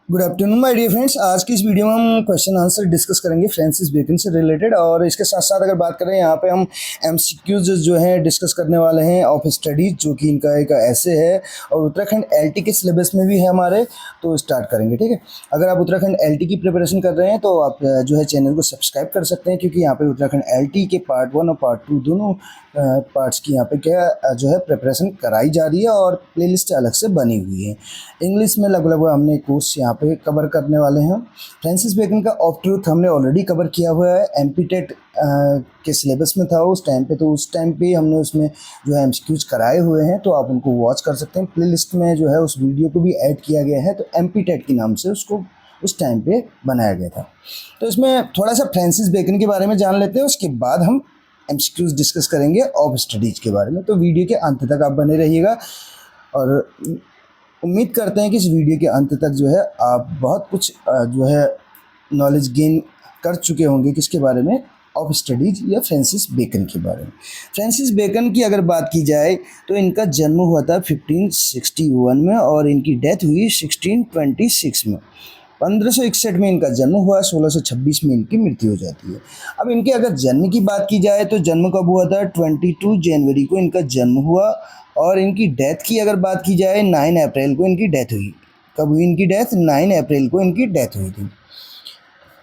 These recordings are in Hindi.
Good afternoon my dear friends. आज की इस वीडियो में हम क्वेश्चन आंसर डिस्कस करेंगे फ्रांसिस बेकन से रिलेटेड, और इसके साथ साथ अगर बात करें यहाँ पे हम एमसीक्यूज जो हैं डिस्कस करने वाले हैं ऑफ स्टडीज, जो कि इनका एक ऐसे है और उत्तराखंड एलटी के सिलेबस में भी है हमारे। तो स्टार्ट करेंगे, ठीक है। अगर आप उत्तराखंड एलटी की प्रिपरेशन कर रहे हैं तो आप जो है चैनल को सब्सक्राइब कर सकते हैं, क्योंकि यहाँ पे उत्तराखंड एलटी के पार्ट 1 और पार्ट 2 दोनों पार्ट्स की यहाँ पे क्या जो है प्रिपरेशन कराई जा रही है और प्लेलिस्ट अलग से बनी हुई है। इंग्लिश में लगभग हमने कोर्स यहाँ पे कवर करने वाले हैं। फ्रांसिस बेकन का ऑफ ट्रूथ हमने ऑलरेडी कवर किया हुआ है, एमपी टेट के सिलेबस में था उस टाइम पे, तो उस टाइम पे हमने उसमें जो है एमसीक्यूज कराए हुए हैं, तो आप उनको वॉच कर सकते हैं। प्लेलिस्ट में जो है उस वीडियो को भी ऐड किया गया है, तो एमपी टेट के नाम से उसको उस टाइम पे बनाया गया था। तो इसमें थोड़ा सा फ्रांसिस बेकन के बारे में जान लेते हैं, उसके बाद हम एमसीक्यूज डिस्कस करेंगे ऑफ स्टडीज के बारे में। तो वीडियो के अंत तक आप बने रहिएगा और उम्मीद करते हैं कि इस वीडियो के अंत तक जो है आप बहुत कुछ जो है नॉलेज गेन कर चुके होंगे किसके बारे में, ऑफ स्टडीज या फ्रांसिस बेकन के बारे में। फ्रांसिस बेकन की अगर बात की जाए तो इनका जन्म हुआ था 1561 में और इनकी डेथ हुई 1626 में। 1561 में इनका जन्म हुआ, 1626 में इनकी मृत्यु हो जाती है। अब इनके अगर जन्म की बात की जाए तो जन्म कब हुआ था, 22 जनवरी को इनका जन्म हुआ, और इनकी डेथ की अगर बात की जाए 9 अप्रैल को इनकी डेथ हुई। कब हुई इनकी डेथ, 9 अप्रैल को इनकी डेथ हुई थी।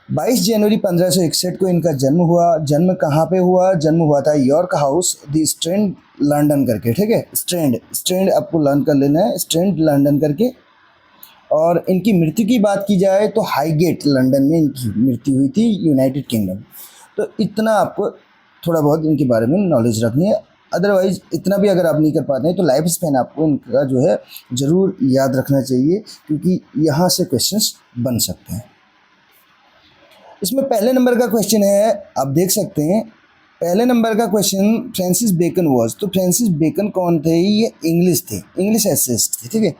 22 जनवरी 1561 को इनका जन्म हुआ। जन्म कहाँ पे हुआ, जन्म हुआ था York house the strand London करके, ठीक है। स्ट्रैंड आपको लर्न कर लेना है, स्ट्रैंड लंदन करके। और इनकी मृत्यु की बात की जाए तो हाईगेट लंदन में इनकी मृत्यु हुई थी, यूनाइटेड किंगडम। तो इतना आपको थोड़ा बहुत इनके बारे में नॉलेज रखनी है। अदरवाइज इतना भी अगर आप नहीं कर पाते हैं तो लाइफ स्पैन आपको इनका जो है ज़रूर याद रखना चाहिए, क्योंकि यहाँ से क्वेश्चंस बन सकते हैं। इसमें पहले नंबर का क्वेश्चन है, आप देख सकते हैं पहले नंबर का क्वेश्चन, फ्रांसिस बेकन वॉज। तो फ्रांसिस बेकन कौन थे, ये इंग्लिश एसेस्ट थे, ठीक है।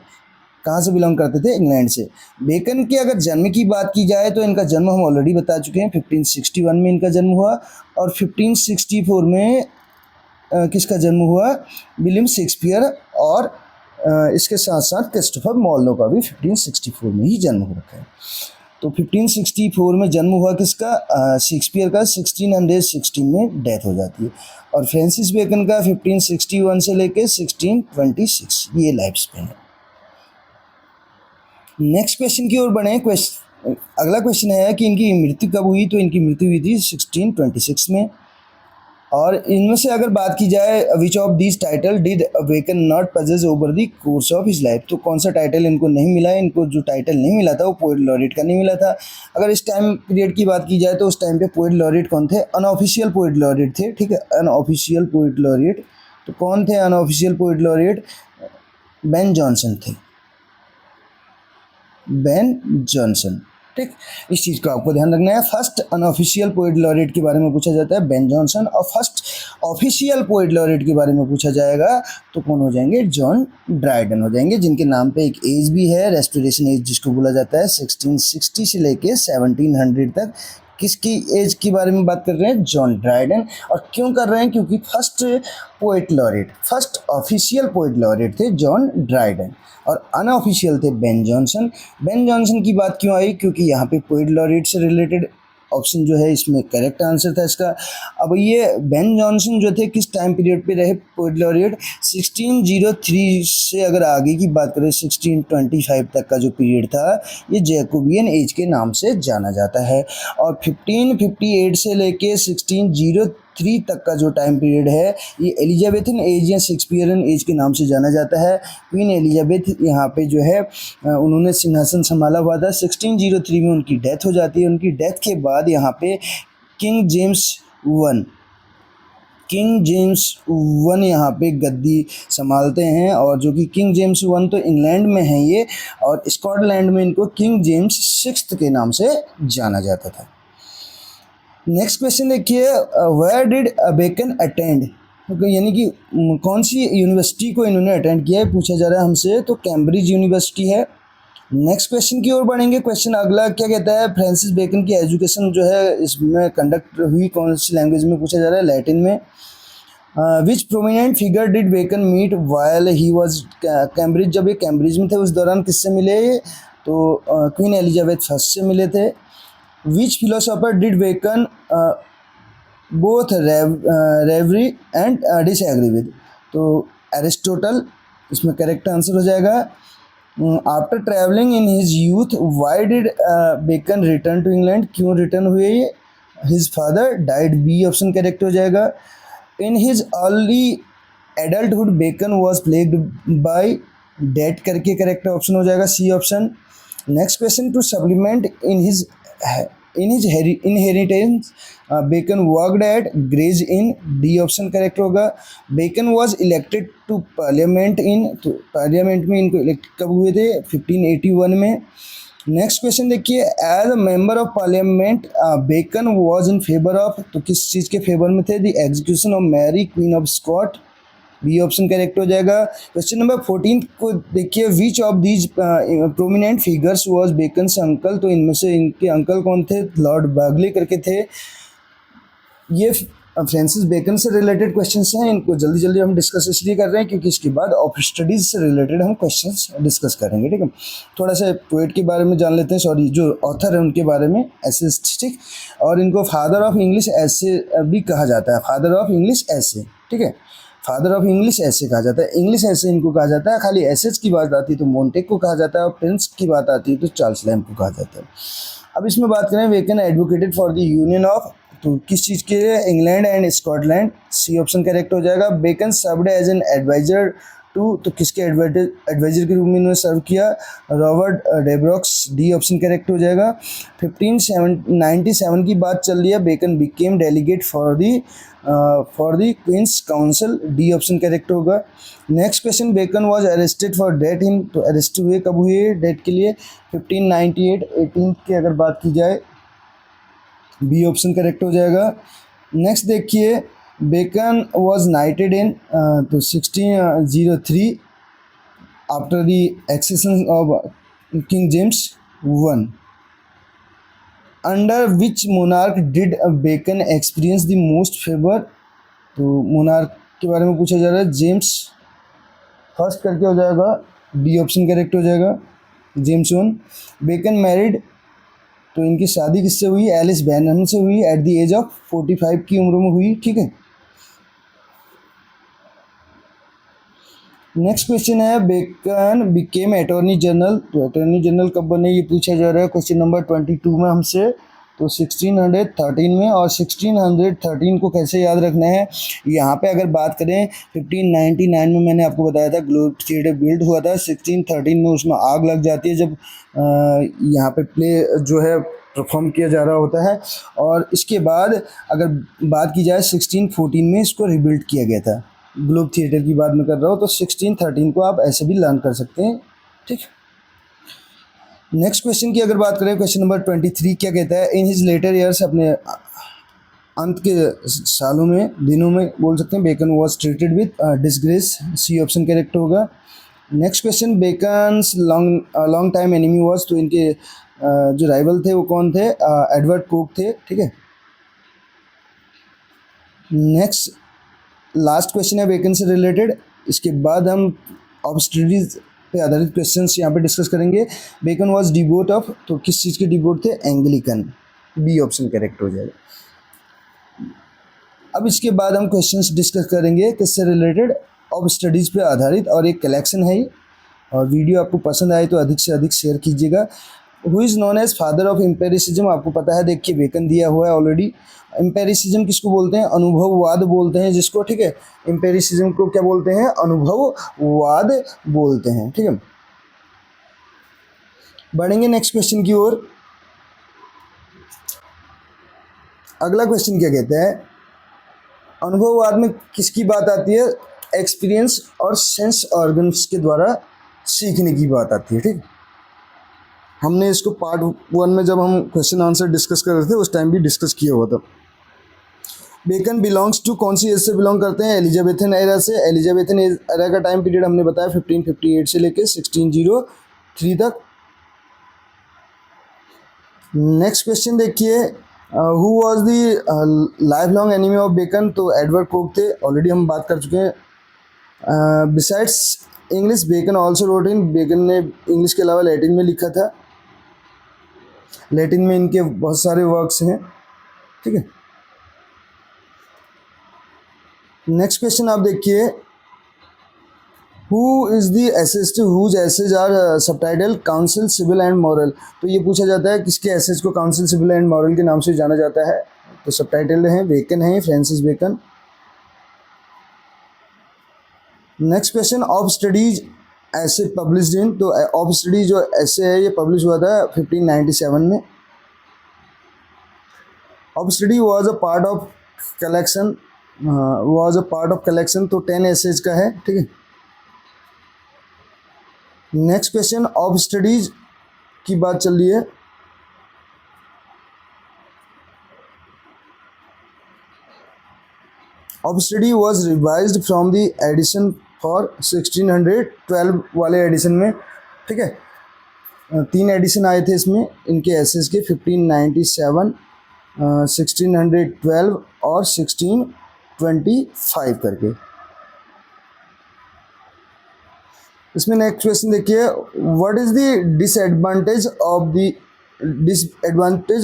कहाँ से बिलोंग करते थे, इंग्लैंड से। बेकन के अगर जन्म की बात की जाए तो इनका जन्म हम ऑलरेडी बता चुके हैं, 1561 में इनका जन्म हुआ, और 1564 में किसका जन्म हुआ, विलियम शेक्सपियर, और इसके साथ साथ क्रिस्टोफर मार्लो का भी 1564 में ही जन्म हो रखा है। तो 1564 में जन्म हुआ किसका, शेक्सपियर का। 1616 में डेथ हो जाती है, और फ्रांसिस बेकन का 1561 से लेके 1626 ये लाइफ स्पेन है। नेक्स्ट क्वेश्चन की ओर बढ़े। अगला क्वेश्चन है कि इनकी मृत्यु कब हुई, तो इनकी मृत्यु हुई थी 1626 में। और इनमें से अगर बात की जाए, which of this title did Bacon not possess over the course of his life. तो कौन सा टाइटल इनको नहीं मिला है, इनको जो टाइटल नहीं मिला था वो पोएट लॉरेट का नहीं मिला था। अगर इस टाइम पीरियड की बात की जाए तो उस टाइम पे पोएट लॉरेट कौन थे, अनऑफिशियल पोएट लॉरेट थे, ठीक है, अनऑफिशियल पोएट लॉरेट। तो कौन थे unofficial poet laureate, Ben Jonson थे, बेन जॉनसन, ठीक। इस चीज़ को आपको ध्यान रखना है। फर्स्ट अनऑफिशियल पोएट लॉरेट के बारे में पूछा जाता है बेन जॉनसन, और फर्स्ट ऑफिशियल पोएट लॉरेट के बारे में पूछा जाएगा तो कौन हो जाएंगे, जॉन ड्राइडन हो जाएंगे, जिनके नाम पे एक एज भी है, रेस्टोरेशन एज जिसको बोला जाता है। 1660 से लेके 1700 तक किसकी एज के बारे में बात कर रहे हैं, जॉन ड्राइडन। और क्यों कर रहे हैं, क्योंकि फर्स्ट ऑफिशियल पोएट लॉरेट थे जॉन ड्राइडन, और अनऑफिशियल थे बेन जॉनसन। बेन जॉनसन की बात क्यों आई, क्योंकि यहाँ पे पोएट लॉरेट से रिलेटेड ऑप्शन जो है इसमें करेक्ट आंसर था इसका। अब ये बेन जॉनसन जो थे किस टाइम पीरियड पे रहे पोएट लॉरेट, 1603 से अगर आगे की बात करें 1625 तक का जो पीरियड था ये जैकोबियन एज के नाम से जाना जाता है। और 1558 से लेके 1603 तक का जो टाइम पीरियड है ये एलिजाबेथन एज या शेक्सपियरन एज के नाम से जाना जाता है। क्वीन एलिजाबेथ यहाँ पे जो है उन्होंने सिंहासन संभाला हुआ था। 1603 में उनकी डेथ हो जाती है। उनकी डेथ के बाद यहाँ पे किंग जेम्स वन यहाँ पे गद्दी संभालते हैं, और जो कि किंग जेम्स वन तो इंग्लैंड में है ये, और स्कॉटलैंड में इनको किंग जेम्स सिक्स्थ के नाम से जाना जाता था। नेक्स्ट क्वेश्चन देखिए, वेयर डिड बेकन अटेंड, यानी कि कौन सी यूनिवर्सिटी को इन्होंने अटेंड किया है पूछा जा रहा है हमसे, तो कैम्ब्रिज यूनिवर्सिटी है। नेक्स्ट क्वेश्चन की ओर बढ़ेंगे। क्वेश्चन अगला क्या कहता है, फ्रांसिस बेकन की एजुकेशन जो है इसमें कंडक्ट हुई कौन सी लैंग्वेज में पूछा जा रहा है, लैटिन में। Which prominent figure did Bacon meet while he was Cambridge, जब ये कैम्ब्रिज में थे उस दौरान किससे मिले, तो क्वीन एलिजाबेथ फर्स्ट से मिले थे। Which philosopher did Bacon both revere and disagree with, तो एरिस्टोटल इसमें करेक्ट आंसर हो जाएगा। After travelling in his youth why did Bacon return to England, क्यों रिटर्न हुए ये? His father died, B option correct हो जाएगा। In his early adulthood Bacon was plagued by debt करके करेक्ट ऑप्शन हो जाएगा, C option. Next question, to supplement in his inheritance Bacon worked at graze in, D option correct होगा। Bacon was elected to parliament in, तो पार्लियामेंट में इनको इलेक्ट कब हुए थे? 1581 में। नेक्स्ट क्वेश्चन देखिए, as a member of parliament Bacon was in favour of, तो किस चीज़ के फेवर में थे? The execution of Mary Queen of Scot, B option correct हो जाएगा। क्वेश्चन नंबर 14 को देखिए, which of these prominent figures was Bacon's uncle, तो इनमें से इनके अंकल कौन थे? लॉर्ड बर्गले करके थे। ये फ्रांसिस बेकन से रिलेटेड क्वेश्चंस हैं, इनको जल्दी जल्दी हम डिस्कस इसलिए कर रहे हैं क्योंकि इसके बाद ऑफ स्टडीज़ से रिलेटेड हम क्वेश्चंस डिस्कस करेंगे, ठीक है। थोड़ा सा पोएट के बारे में जान लेते हैं, सॉरी जो ऑथर है उनके बारे में, ऐसे, ठीक। और इनको फादर ऑफ इंग्लिश ऐसे भी कहा जाता है, फादर ऑफ इंग्लिश ऐसे, ठीक है, फादर ऑफ इंग्लिश ऐसे कहा जाता है। इंग्लिश ऐसे इनको कहा जाता है। खाली एसेज की बात आती है तो मोंटेक को कहा जाता है, और प्रिंस की बात आती है तो चार्ल्स लैम्ब को कहा जाता है। अब इसमें बात करें, Bacon advocated for the union of, तो किस चीज़ के लिए? England and Scotland, C option correct हो जाएगा। Bacon served as an adviser to, तो किसके एडवाइजर के रूप में इन्होंने सर्व किया? Robert Devereux, D option correct हो जाएगा। 1597 की बात चल रही है, Bacon became delegate for the Queen's council, D option correct होगा। Next question, Bacon was arrested for debt इन, तो अरेस्ट हुए कब हुए डेट के लिए? 1598, 18 की अगर बात की जाए, बी ऑप्शन करेक्ट हो जाएगा। नेक्स्ट देखिए, बेकन वॉज नाइटेड इन, तो 1603 after the accession of King James I, under which monarch did Bacon experience the most favour, तो मोनार्क के बारे में पूछा जा रहा है, जेम्स फर्स्ट करके हो जाएगा, डी ऑप्शन करेक्ट हो जाएगा, जेम्स I। बेकन मैरिड, तो इनकी शादी किससे हुई? एलिस बैनन से हुई, एट द एज ऑफ 45 की उम्र में हुई, ठीक है। नेक्स्ट क्वेश्चन है, बेकन बिकेम अटॉर्नी जनरल, तो अटॉर्नी जनरल कब बने ये पूछा जा रहा है क्वेश्चन नंबर 22 में हमसे, तो 1613 में। और 1613 को कैसे याद रखना है? यहाँ पे अगर बात करें 1599 में मैंने आपको बताया था ग्लोब थिएटर बिल्ड हुआ था, 1613 में उसमें आग लग जाती है जब यहाँ पे प्ले जो है परफॉर्म किया जा रहा होता है। और इसके बाद अगर बात की जाए 1614 में इसको रिबिल्ड किया गया था, ग्लोब थिएटर की बात मैं कर रहा हूँ, तो 1613 को आप ऐसे भी लर्न कर सकते हैं, ठीक। नेक्स्ट क्वेश्चन की अगर बात करें, क्वेश्चन नंबर 23 क्या कहता है? इन हिज लेटर ईयर्स, अपने अंत के सालों में, दिनों में बोल सकते हैं, Bacon was treated with disgrace, C option correct होगा। Next question, Bacon's long time enemy was, तो इनके जो राइवल थे वो कौन थे? एडवर्ड कोक थे, ठीक है। नेक्स्ट लास्ट क्वेश्चन है बेकन से रिलेटेड, इसके बाद हम ऑब्स्ट्रीज पे आधारित क्वेश्चंस यहाँ पे डिस्कस करेंगे। बेकन वाज डिवोट ऑफ, तो किस चीज़ के डिवोट थे? एंग्लिकन, बी ऑप्शन करेक्ट हो जाएगा। अब इसके बाद हम क्वेश्चंस डिस्कस करेंगे किससे रिलेटेड? ऑब स्टडीज़ पे आधारित, और एक कलेक्शन है ये। और वीडियो आपको पसंद आए तो अधिक से अधिक शेयर कीजिएगा। Who is known as father of empiricism, आपको पता है, देखिए बेकन दिया हुआ है ऑलरेडी। एम्पेरिसिज्म किसको बोलते हैं? अनुभववाद बोलते हैं जिसको, ठीक है। एम्पेरिसिज्म को क्या बोलते हैं? अनुभववाद बोलते हैं, ठीक है। बढ़ेंगे नेक्स्ट क्वेश्चन की ओर। अगला क्वेश्चन क्या कहता है? अनुभववाद में किसकी बात आती है? एक्सपीरियंस और सेंस ऑर्गन्स के द्वारा सीखने की बात आती है, ठीक। हमने इसको पार्ट 1 में जब हम क्वेश्चन आंसर डिस्कस कर रहे थे उस टाइम भी डिस्कस किया हुआ था। बेकन बिलोंग्स टू, कौन सी एज से बिलोंग करते हैं? एलिजाबेथन एरा से। एलिजाबेथन एरा का टाइम पीरियड हमने बताया 1558 से लेके 1603 तक। नेक्स्ट क्वेश्चन देखिए, who was the lifelong enemy of Bacon? तो एडवर्ड कोक थे, ऑलरेडी हम बात कर चुके हैं। Besides English, Bacon also wrote in, Bacon ने इंग्लिश के अलावा लैटिन में लिखा था। लैटिन में इनके बहुत सारे वर्क्स हैं, ठीक है। नेक्स्ट क्वेश्चन आप देखिए, who is the essays whose essays are subtitle counsel civil and moral. तो ये पूछा जाता है किसके एसेज को काउंसिल सिविल एंड मॉरल के नाम से जाना जाता है। तो सबटाइटल हैं बेकन है, Francis Bacon. Next question, of studies essay published in. तो ऑफ स्टडी जो ऐसे है ये पब्लिश हुआ था 1597 में। Of study was a part of collection, तो 10 एसेज का है, ठीक है। नेक्स्ट क्वेश्चन, ऑफ स्टडीज की बात चल रही है। Of study was revised from the edition for 1612 वाले एडिशन में, ठीक है। 3 एडिशन आए थे इसमें इनके एसेज के, 1597, 1612 और 1625 करके। इसमें नेक्स्ट क्वेश्चन देखिए, what is the disadvantage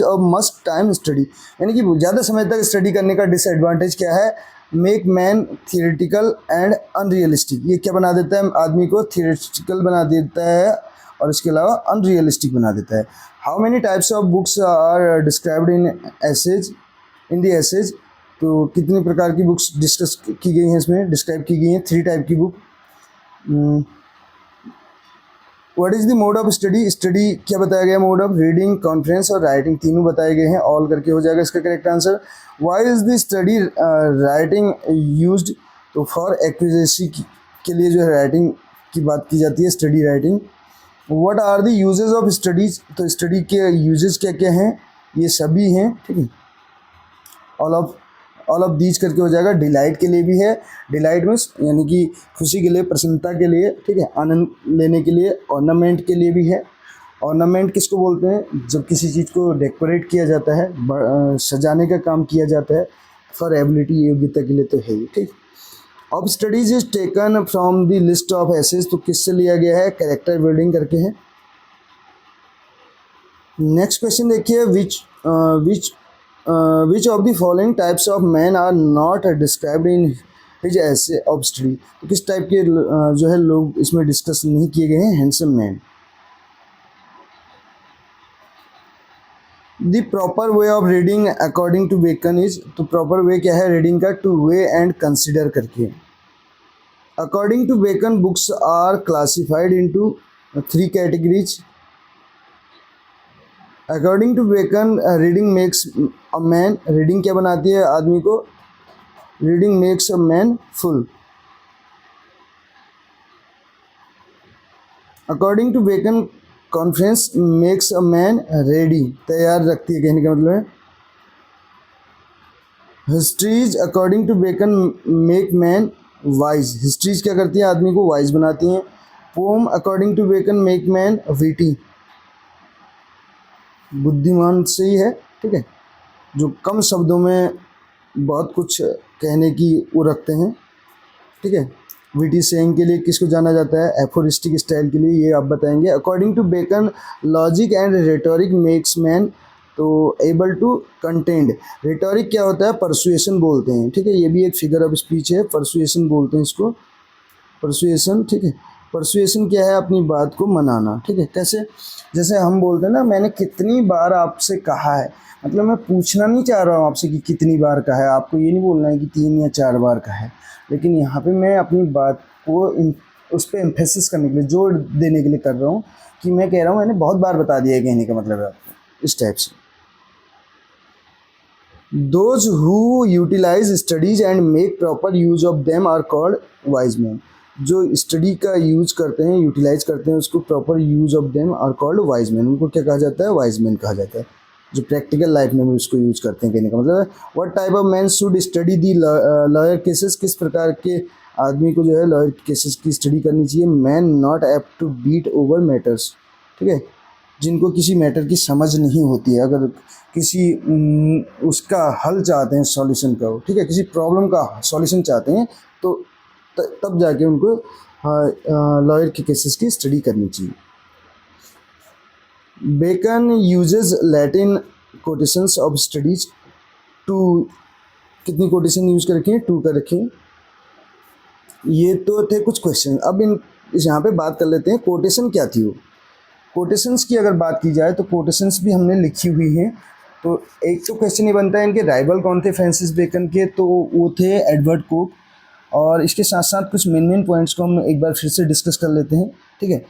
of must time study. यानी कि ज़्यादा समय तक स्टडी करने का डिसएडवांटेज क्या है। Make man theoretical and unrealistic. ये क्या बना देता है, आदमी को थियोरेटिकल बना देता है और इसके अलावा अनरियलिस्टिक बना देता है। How many types of books are described in the essays. तो कितनी प्रकार की बुक्स डिस्कस की गई हैं, इसमें डिस्क्राइब की गई हैं 3 टाइप की book. What is the mode of study. Study क्या बताया गया, मोड ऑफ रीडिंग, कॉन्फ्रेंस और राइटिंग, तीनों बताए गए हैं। ऑल करके हो जाएगा इसका correct answer. Why is the study writing used. तो फॉर एक्यूरेसी के लिए जो है राइटिंग की बात की जाती है, study writing. What are the uses of studies. तो स्टडी के यूजेस क्या क्या हैं, ये सभी हैं, ठीक है। ऑल ऑफ दीज करके हो जाएगा। डिलाइट के लिए भी है, डिलाइट मीन्स यानी कि खुशी के लिए, प्रसन्नता के लिए, ठीक है, आनंद लेने के लिए। ऑर्नामेंट के लिए भी है। ऑर्नामेंट किसको बोलते हैं, जब किसी चीज़ को डेकोरेट किया जाता है, सजाने का काम किया जाता है। फॉर एबिलिटी, योग्यता के लिए तो है ही, ठीक। Of studies is taken from the list of essays. तो किससे लिया गया है, कैरेक्टर बिल्डिंग करके है। नेक्स्ट क्वेश्चन देखिए, which of the following types of man are not described in his essay of study. तो किस टाइप के जो है लोग इसमें डिस्कस नहीं किए गए हैं, handsome man. The proper way of reading according to Bacon is. तो प्रॉपर वे क्या है रीडिंग का, टू वे एंड कंसिडर करके। According to Bacon books are classified into 3 categories. According to Bacon reading makes a man. Reading क्या बनाती है आदमी को, reading makes a man full. According to Bacon conference makes a man ready, तैयार रखती है, कहने का मतलब है। Histories according to Bacon make man wise. Histories क्या करती है, आदमी को वाइज बनाती हैं। Poem according to Bacon make man witty, बुद्धिमान से ही है, ठीक है, जो कम शब्दों में बहुत कुछ कहने की वो रखते हैं, ठीक है। विटी सेइंग के लिए किसको जाना जाता है, एफोरिस्टिक स्टाइल के लिए, ये आप बताएंगे। According to Bacon logic and rhetoric makes man तो एबल टू कंटेंड। रेटोरिक क्या होता है, परसुएशन बोलते हैं, ठीक है, ये भी एक फिगर ऑफ स्पीच है, परसुएशन बोलते हैं इसको, परसुएशन, ठीक है। परसुएशन क्या है, अपनी बात को मनाना, ठीक है। कैसे, जैसे हम बोलते हैं ना, मैंने कितनी बार आपसे कहा है, मतलब मैं पूछना नहीं चाह रहा हूँ आपसे कि कितनी बार कहा है, आपको ये नहीं बोलना है कि 3 या 4 बार कहा है, लेकिन यहाँ पे मैं अपनी बात को उस पर एम्फेसिस करने के लिए, जोर देने के लिए कर रहा हूँ कि मैं कह रहा हूँ मैंने बहुत बार बता दिया है, कहने का मतलब है आपको, इस टाइप से। Those who utilize studies and make proper use of them are called wise men। जो स्टडी का यूज करते हैं, यूटिलाइज करते हैं उसको, proper use of them are called wise man. उनको क्या कहा जाता है, वाइज मैन कहा जाता है, जो प्रैक्टिकल लाइफ में भी उसको यूज करते हैं, कहने का मतलब है। What type of man should study the lawyer cases. किस प्रकार के आदमी को जो है लॉयर केसेस की स्टडी करनी चाहिए। Man not apt to beat over matters, ठीक है, जिनको किसी मैटर की समझ नहीं होती है, अगर किसी उसका हल चाहते हैं, सॉल्यूशन का, ठीक है, किसी प्रॉब्लम का सॉल्यूशन चाहते हैं, तो तब जाके उनको लॉयर के केसेस की स्टडी करनी चाहिए। Bacon uses Latin quotations of studies too, कितनी कोटेशन यूज कर रखी है? 2 कर रखी है। ये तो थे कुछ क्वेश्चन। अब यहाँ पे बात कर लेते हैं कोटेशन क्या थी वो। कोटेशंस की अगर बात की जाए तो कोटेशंस भी हमने लिखी हुई हैं। तो एक तो क्वेश्चन ये बनता है इनके राइवल कौन थे फ्रांसिस बेकन के, तो वो थे एडवर्ड कोक। और इसके साथ साथ कुछ मेन पॉइंट्स को हम एक बार फिर से डिस्कस कर लेते हैं, ठीक है।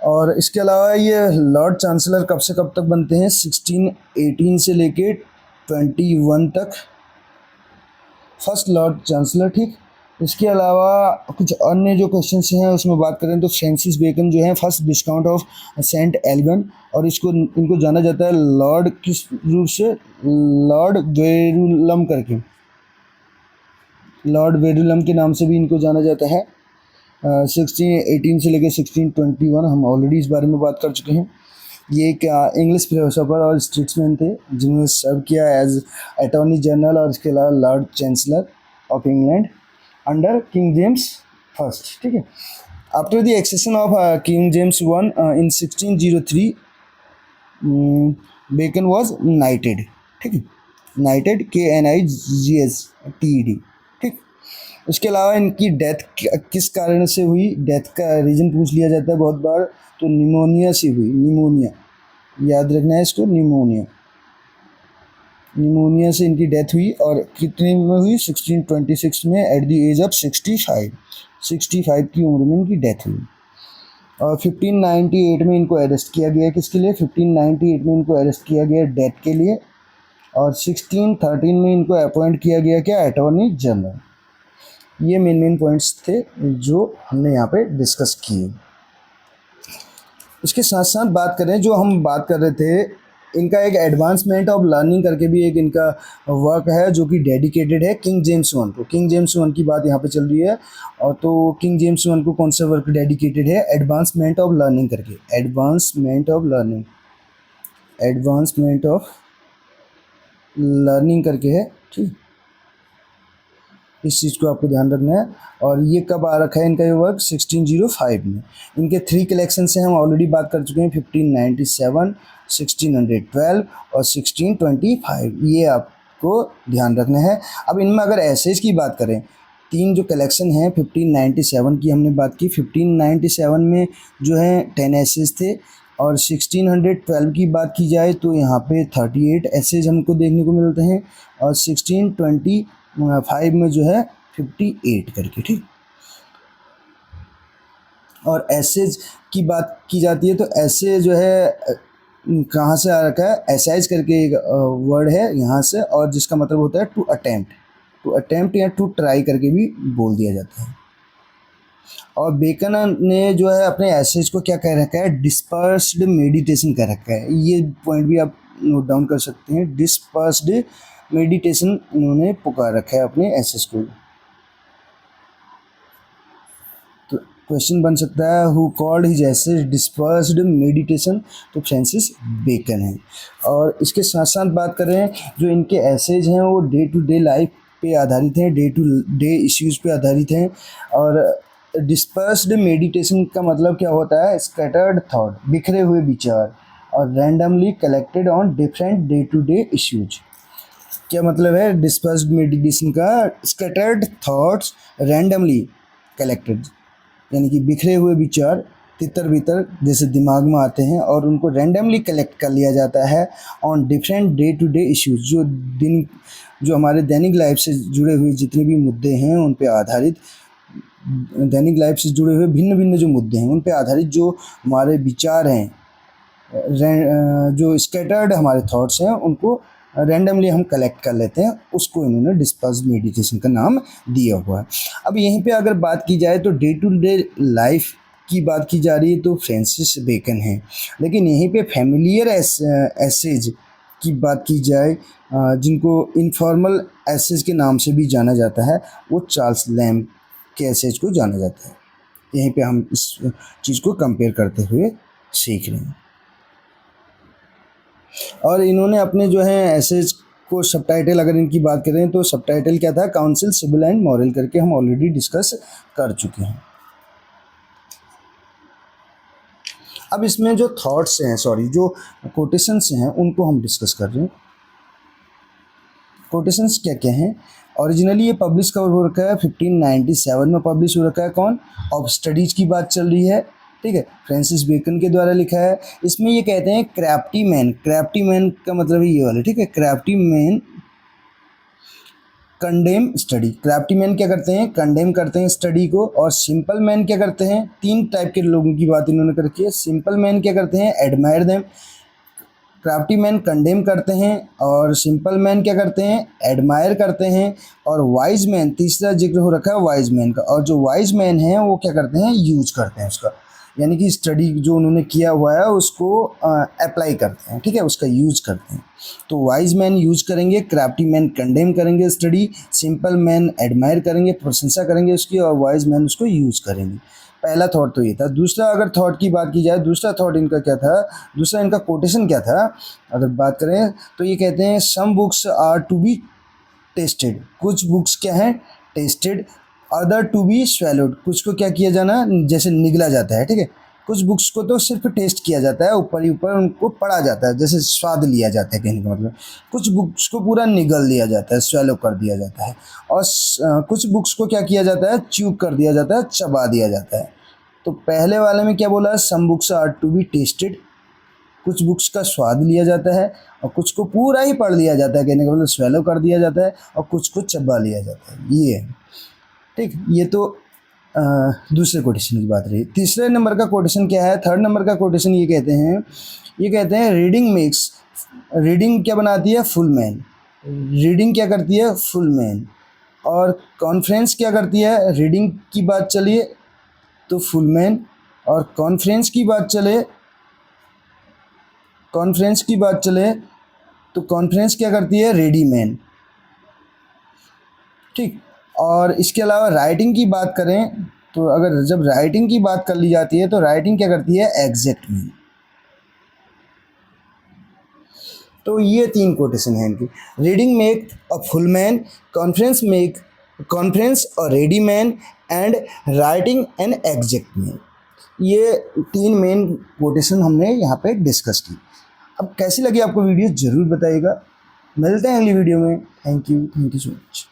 और इसके अलावा ये लॉर्ड चांसलर कब से कब तक बनते हैं? 1618 से लेके 21 तक फर्स्ट लॉर्ड चांसलर, ठीक। इसके अलावा कुछ अन्य जो क्वेश्चंस हैं उसमें बात करें तो फ्रांसिस बेकन जो है first Viscount of Saint Alban, और इनको जाना जाता है लॉर्ड किस रूप से? लॉर्ड वेरुलम करके, लॉर्ड वेरुलम के नाम से भी इनको जाना जाता है। 1618 से लेकर 1621 हम ऑलरेडी इस बारे में बात कर चुके हैं। ये एक इंग्लिश फिलोसोफर और स्टेट्समैन थे जिन्होंने सर्व किया एज अटॉर्नी जनरल और इसके अलावा Lord Chancellor of England under King James first, ठीक है। After the accession of King James one in 1603 Bacon was knighted, ठीक है। नाइटेड KNIGSTED, ठीक। उसके अलावा इनकी डेथ किस कारण से हुई? डेथ का रीज़न पूछ लिया जाता है बहुत बार, तो निमोनिया से हुई। निमोनिया याद रखना है इसको, निमोनिया से इनकी डेथ हुई। और कितने में हुई? 1626 में एट द एज ऑफ 65 की उम्र में इनकी डेथ हुई। और 1598 में इनको अरेस्ट किया गया। किसके लिए? 1598 में इनको अरेस्ट किया गया डेथ के लिए। और 1613 में इनको अपॉइंट किया गया क्या? Attorney general. ये मेन पॉइंट्स थे जो हमने यहाँ पे डिस्कस किए। इसके साथ साथ बात करें, जो हम बात कर रहे थे, इनका एक एडवांसमेंट ऑफ लर्निंग करके भी एक इनका वर्क है जो कि डेडिकेटेड है किंग जेम्स वन को। किंग जेम्स वन की बात यहाँ पे चल रही है। और तो किंग जेम्स वन को कौन सा वर्क डेडिकेटेड है? एडवांसमेंट ऑफ लर्निंग करके, एडवांसमेंट ऑफ लर्निंग करके है, ठीक। इस चीज़ को आपको ध्यान रखना है। और ये कब आ रखा है इनका ये वर्क? 1605 में। इनके 3 कलेक्शन से हम ऑलरेडी बात कर चुके हैं, 1597, 1612 और 1625। ये आपको ध्यान रखना है। अब इनमें अगर एसेज की बात करें, 3 जो कलेक्शन हैं, 1597 की हमने बात की। 1597 में जो है 10 एसेज थे। और 1612 की बात की जाए तो यहाँ पे 38 एसेज हमको देखने को मिलते हैं। और 1625 में जो है 58 करके, ठीक। और एसेज की बात की जाती है तो ऐसे जो है कहाँ से आ रखा है? एसाइज करके एक वर्ड है यहाँ से, और जिसका मतलब होता है टू अटेम्प्ट या टू ट्राई करके भी बोल दिया जाता है। और बेकन ने जो है अपने एसेज को क्या कह रखा है? डिस्पर्स्ड मेडिटेशन कह रखा है। ये पॉइंट भी आप नोट डाउन कर सकते हैं। डिस्पर्स्ड मेडिटेशन इन्होंने पुकार रखा है अपने एसेज को। तो क्वेश्चन बन सकता है, who called his essays dispersed meditation? तो फ्रांसिस बेकन है। और इसके साथ साथ बात करें, जो इनके एसेज हैं वो डे टू डे लाइफ पे आधारित हैं, डे टू डे इश्यूज़ पे आधारित हैं। और डिस्पर्स्ड मेडिटेशन का मतलब क्या होता है? स्कैटर्ड थॉट, बिखरे हुए विचार, और randomly collected on different day to day issues. क्या मतलब है डिस्पर्स्ड मेडिटेशन का? स्कैटर्ड थॉट्स रैंडमली कलेक्टेड, यानी कि बिखरे हुए विचार तितर बितर जैसे दिमाग में आते हैं और उनको रैंडमली कलेक्ट कर लिया जाता है on different day to day issues. जो हमारे दैनिक लाइफ से जुड़े हुए जितने भी मुद्दे हैं उन पे आधारित, दैनिक लाइफ से जुड़े हुए भिन्न भिन्न जो मुद्दे हैं उन पे आधारित जो हमारे विचार हैं, जो स्कैटर्ड हमारे थॉट्स हैं, उनको रैंडमली हम कलेक्ट कर लेते हैं, उसको इन्होंने डिस्पर्स्ड मेडिटेशन का नाम दिया हुआ है। अब यहीं पे अगर बात की जाए तो डे टू डे लाइफ की बात की जा रही है तो फ्रांसिस बेकन है। लेकिन यहीं पे फैमिलियर एसेज की बात की जाए, जिनको इनफॉर्मल एसेज के नाम से भी जाना जाता है, वो चार्ल्स लैम्ब के एसेज को जाना जाता है। यहीं पे हम इस चीज़ को कंपेयर करते हुए सीख रहे हैं। और इन्होंने अपने जो है एसेज को सबटाइटल अगर इनकी बात करें तो सबटाइटल क्या था? काउंसिल सिविल एंड मॉरल करके हम ऑलरेडी डिस्कस कर चुके हैं। अब इसमें जो थॉट्स हैं, सॉरी जो कोटेशंस हैं उनको हम डिस्कस कर रहे हैं। कोटेशंस क्या क्या हैं? ओरिजिनली ये पब्लिश कब हो रखा है? 1597 में पब्लिश हो रखा है। कौन? ऑफ स्टडीज की बात चल रही है, ठीक है, फ्रांसिस बेकन के द्वारा लिखा है। इसमें ये कहते हैं क्राफ्टी मैन, क्राफ्टी मैन का मतलब है ये वाले, ठीक है, crafty man condemn study. Crafty man क्या करते हैं? कंडेम करते हैं स्टडी को। और सिंपल मैन क्या करते हैं? तीन टाइप के लोगों की बात इन्होंने कर रखी है। सिंपल मैन क्या करते हैं? Admire them. Crafty man condemn करते हैं और सिंपल मैन क्या करते हैं? एडमायर करते हैं। और वाइज मैन, तीसरा जिक्र हो रखा है वाइज मैन का, और जो वाइज मैन है वो क्या करते हैं? यूज करते हैं उसका, यानी कि स्टडी जो उन्होंने किया हुआ है उसको अप्लाई करते हैं, ठीक है, उसका यूज करते हैं। तो वाइज मैन यूज करेंगे, क्राफ्टी मैन कंडेम करेंगे स्टडी, सिंपल मैन एडमायर करेंगे, प्रशंसा करेंगे उसकी, और वाइज मैन उसको यूज करेंगे। पहला थॉट तो ये था। दूसरा अगर थॉट की बात की जाए, दूसरा थॉट इनका क्या था? दूसरा इनका कोटेशन क्या था अगर बात करें तो ये कहते हैं some books are to be tasted. कुछ बुक्स क्या है? Tasted. Other to be swallowed, कुछ को क्या किया जाना? जैसे निगला जाता है, ठीक है। कुछ बुक्स को तो सिर्फ टेस्ट किया जाता है, ऊपर ही ऊपर उनको पढ़ा जाता है, जैसे स्वाद लिया जाता है कहने का मतलब। कुछ बुक्स को पूरा निगल दिया जाता है, स्वेलो कर दिया जाता है। और कुछ बुक्स को क्या किया जाता है? च्यू कर दिया जाता है, चबा दिया जाता है। तो पहले वाले में क्या बोला? Some books are to be tasted, कुछ बुक्स का स्वाद लिया जाता है, और कुछ को पूरा ही पढ़ लिया जाता है, कहने का मतलब स्वेलो कर दिया जाता है, और कुछ को चबा लिया जाता है। ये है, ठीक। ये तो दूसरे कोटेशन की बात रही। तीसरे नंबर का कोटेशन क्या है? थर्ड नंबर का कोटेशन ये कहते हैं रीडिंग मेक्स, रीडिंग क्या बनाती है? Full man. रीडिंग क्या करती है? Full man. और कॉन्फ्रेंस क्या करती है? रीडिंग की बात चलिए तो फुल मैन, और कॉन्फ्रेंस की बात चले, कॉन्फ्रेंस की बात चले तो कॉन्फ्रेंस क्या करती है? रेडी मैन, ठीक। और इसके अलावा राइटिंग की बात करें तो अगर जब राइटिंग की बात कर ली जाती है तो राइटिंग क्या करती है? Exact man. तो ये तीन कोटेशन हैं इनकी। Reading make a full man, conference make conference a ready man, and writing an exact man. ये तीन मेन कोटेशन हमने यहाँ पे डिस्कस की। अब कैसी लगी आपको वीडियो ज़रूर बताइएगा। मिलते हैं अगली वीडियो में। Thank you so much.